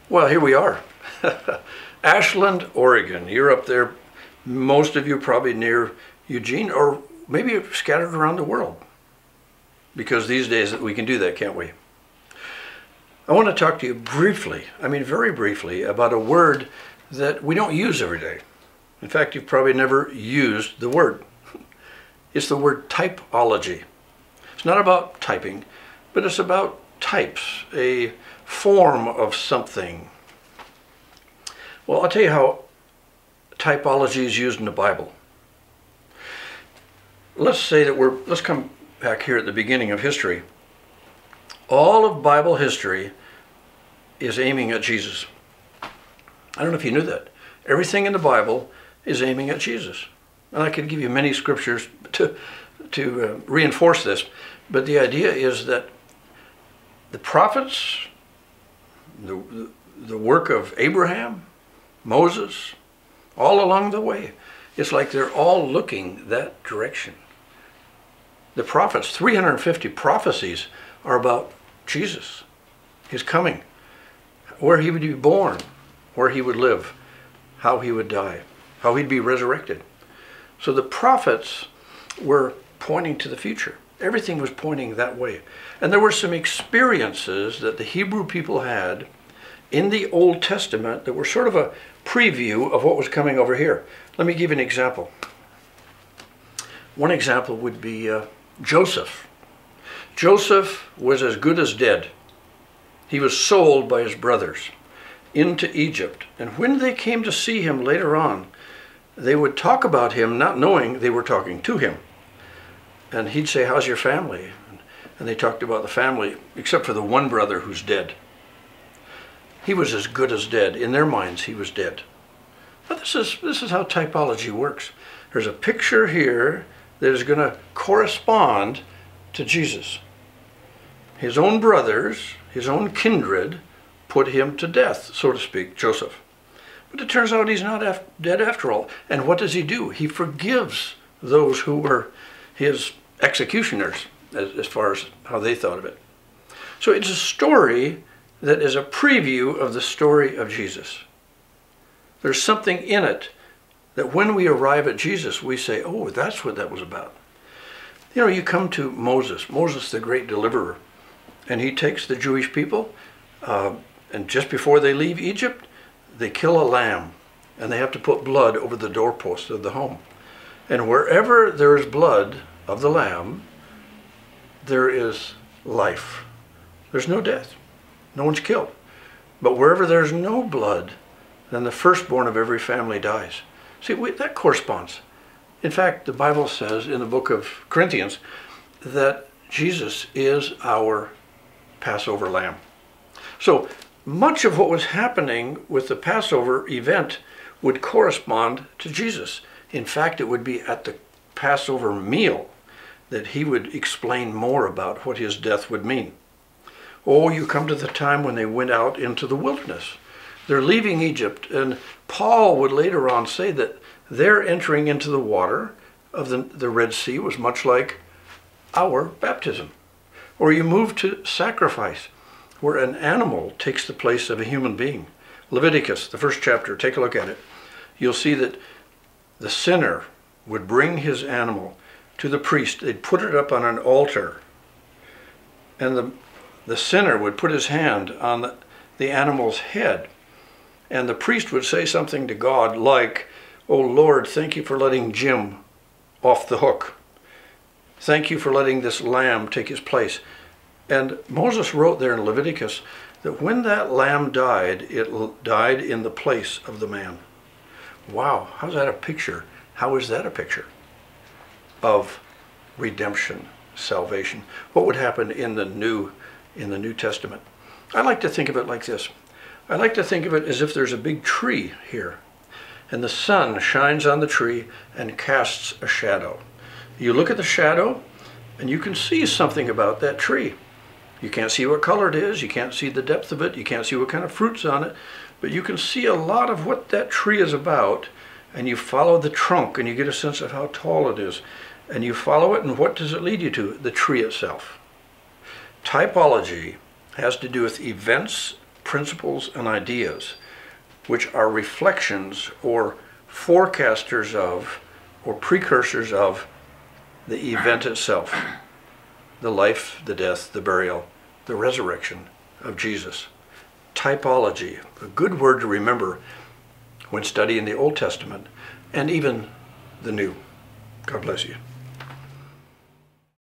Well, here we are. Ashland, Oregon. You're up there, most of you probably near Eugene, or maybe you're scattered around the world. Because these days we can do that, can't we? I want to talk to you briefly, I mean very briefly, about a word that we don't use every day. In fact, you've probably never used the word. It's the word typology. It's not about typing, but it's about types, a form of something. Well, I'll tell you how typology is used in the Bible. Let's say that let's come back here at the beginning of history. All of Bible history is aiming at Jesus. I don't know if you knew that. Everything in the Bible is aiming at Jesus. And I could give you many scriptures to reinforce this, but the idea is that the prophets, the work of Abraham, Moses, all along the way, it's like they're all looking that direction. The prophets, 350 prophecies are about Jesus, his coming, where he would be born, where he would live, how he would die, how he'd be resurrected. So the prophets were pointing to the future. Everything was pointing that way. And there were some experiences that the Hebrew people had in the Old Testament that were sort of a preview of what was coming over here. Let me give you an example. One example would be Joseph. Joseph was as good as dead. He was sold by his brothers into Egypt. And when they came to see him later on, they would talk about him not knowing they were talking to him. And he'd say, "How's your family?" And they talked about the family, except for the one brother who's dead. He was as good as dead. In their minds, he was dead. But this is how typology works. There's a picture here that is going to correspond to Jesus. His own brothers, his own kindred, put him to death, so to speak, Joseph. But it turns out he's not dead after all. And what does he do? He forgives those who were his executioners, as far as how they thought of it. So it's a story that is a preview of the story of Jesus. There's something in it that when we arrive at Jesus, we say, oh, that's what that was about. You know, you come to Moses, the great deliverer, and he takes the Jewish people, and just before they leave Egypt, they kill a lamb, and they have to put blood over the doorpost of the home. And wherever there is blood of the lamb, there is life. There's no death. No one's killed. But wherever there's no blood, then the firstborn of every family dies. See, that corresponds. In fact, the Bible says in the book of Corinthians that Jesus is our Passover lamb. So much of what was happening with the Passover event would correspond to Jesus. In fact, it would be at the Passover meal that he would explain more about what his death would mean. Oh, you come to the time when they went out into the wilderness. They're leaving Egypt, and Paul would later on say that their entering into the water of the Red Sea was much like our baptism. Or you move to sacrifice, where an animal takes the place of a human being. Leviticus, the first chapter, take a look at it. You'll see that the sinner would bring his animal to the priest. They'd put it up on an altar, and the sinner would put his hand on the animal's head, and the priest would say something to God like, "Oh Lord, thank you for letting Jim off the hook. Thank you for letting this lamb take his place." And Moses wrote there in Leviticus that when that lamb died, it died in the place of the man. Wow, how's that a picture? How is that a picture of redemption, salvation? What would happen in the New Testament? I like to think of it like this. I like to think of it as if there's a big tree here, and the sun shines on the tree and casts a shadow. You look at the shadow, and you can see something about that tree. You can't see what color it is, you can't see the depth of it, you can't see what kind of fruit's on it, but you can see a lot of what that tree is about, and you follow the trunk and you get a sense of how tall it is, and you follow it, and what does it lead you to? The tree itself. Typology has to do with events principles and ideas which are reflections or forecasters of or precursors of the event itself, the life, the death, the burial, the resurrection of Jesus. Typology, a good word to remember when studying the Old Testament and even the New. God bless you.